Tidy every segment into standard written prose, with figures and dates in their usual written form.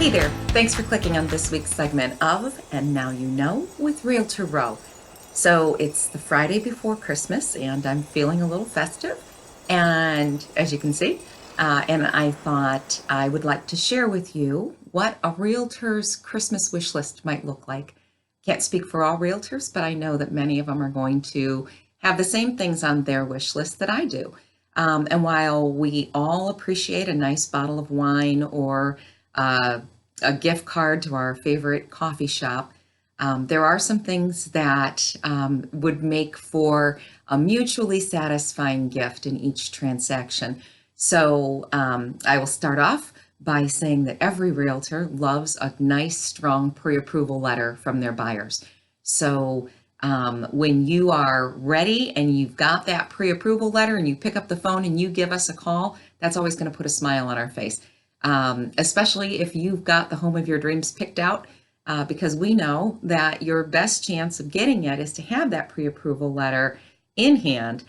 Hey there, thanks for clicking on this week's segment of And Now You Know with Realtor Row. So it's the Friday before Christmas and I'm feeling a little festive. And as you can see, and I thought I would like to share with you what a realtor's Christmas wish list might look like. Can't speak for all realtors, but I know that many of them are going to have the same things on their wish list that I do. And while we all appreciate a nice bottle of wine or a gift card to our favorite coffee shop, there are some things that would make for a mutually satisfying gift in each transaction. So I will start off by saying that every realtor loves a nice, strong pre-approval letter from their buyers. So when you are ready and you've got that pre-approval letter and you pick up the phone and you give us a call, that's always going to put a smile on our face. Especially if you've got the home of your dreams picked out, because we know that your best chance of getting it is to have that pre-approval letter in hand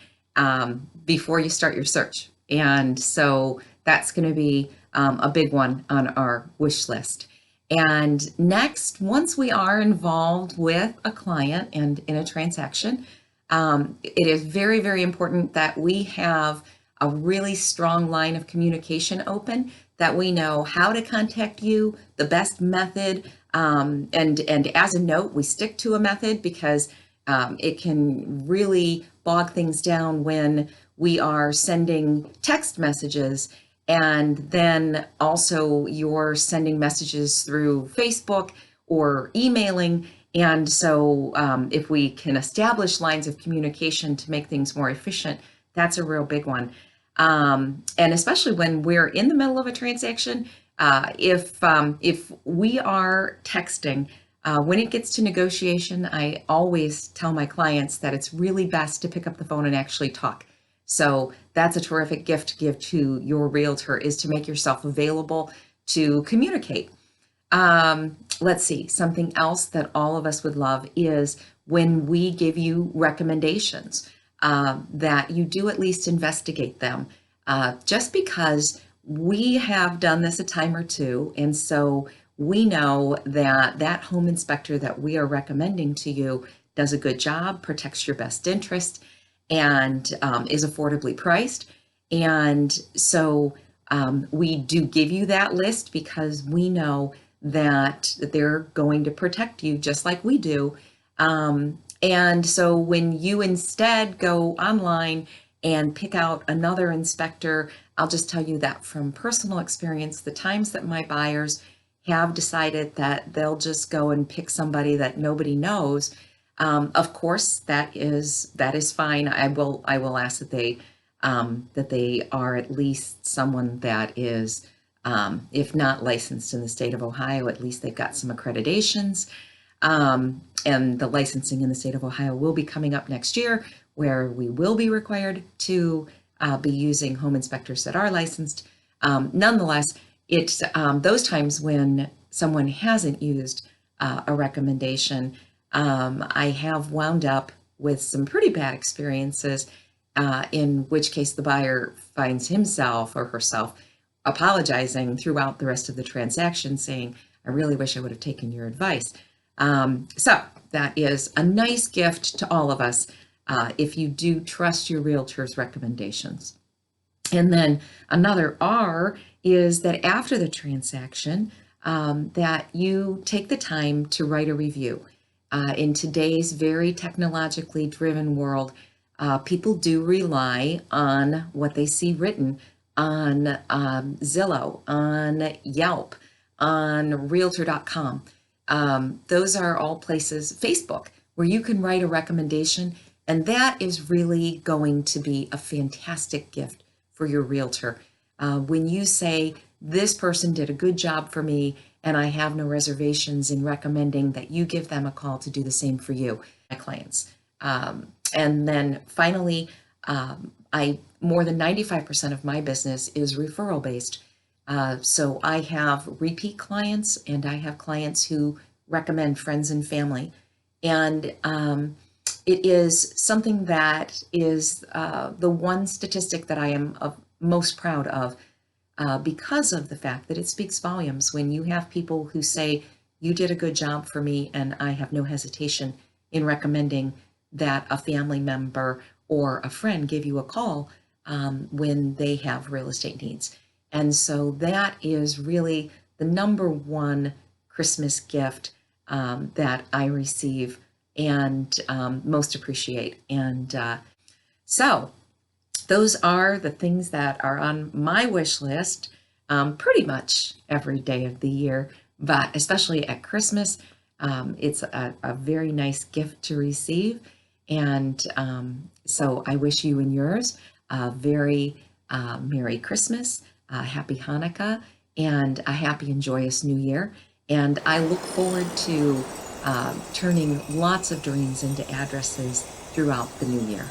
before you start your search. And so that's going to be a big one on our wish list. And next, once we are involved with a client and in a transaction, it is very, very important that we have a really strong line of communication open, that we know how to contact you, the best method, and as a note, we stick to a method because it can really bog things down when we are sending text messages and then also you're sending messages through Facebook or emailing. And so if we can establish lines of communication to make things more efficient, that's a real big one. And especially when we're in the middle of a transaction, if we are texting, when it gets to negotiation, I always tell my clients that it's really best to pick up the phone and actually talk. So that's a terrific gift to give to your realtor, is to make yourself available to communicate. Let's see, something else that all of us would love is when we give you recommendations, that you do at least investigate them. Just because we have done this a time or two, and so we know that that home inspector that we are recommending to you does a good job, protects your best interest, and is affordably priced. And so we do give you that list because we know that they're going to protect you just like we do. And so when you instead go online and pick out another inspector, I'll just tell you that from personal experience, the times that my buyers have decided that they'll just go and pick somebody that nobody knows, of course, that is fine. I will ask that they are at least someone that is, if not licensed in the state of Ohio, at least they've got some accreditations. And the licensing in the state of Ohio will be coming up next year, where we will be required to be using home inspectors that are licensed. Nonetheless, it's those times when someone hasn't used a recommendation, I have wound up with some pretty bad experiences, in which case the buyer finds himself or herself apologizing throughout the rest of the transaction, saying, I really wish I would have taken your advice. So that is a nice gift to all of us if you do trust your realtor's recommendations. And then another R is that after the transaction, that you take the time to write a review. In today's very technologically driven world, people do rely on what they see written on Zillow, on Yelp, on Realtor.com. Those are all places, Facebook, where you can write a recommendation, and that is really going to be a fantastic gift for your realtor. When you say, this person did a good job for me, and I have no reservations in recommending that you give them a call to do the same for you, my clients. And then finally, more than 95% of my business is referral based. So I have repeat clients and I have clients who recommend friends and family. And it is something that is the one statistic that I am most proud of. because of the fact that it speaks volumes when you have people who say, you did a good job for me, and I have no hesitation in recommending that a family member or a friend give you a call when they have real estate needs. And so that is really the number one Christmas gift that I receive and most appreciate. And so those are the things that are on my wish list pretty much every day of the year, but especially at Christmas. It's a very nice gift to receive. And so I wish you and yours a very Merry Christmas, Happy Hanukkah, and a happy and joyous New Year. And I look forward to turning lots of dreams into addresses throughout the new year.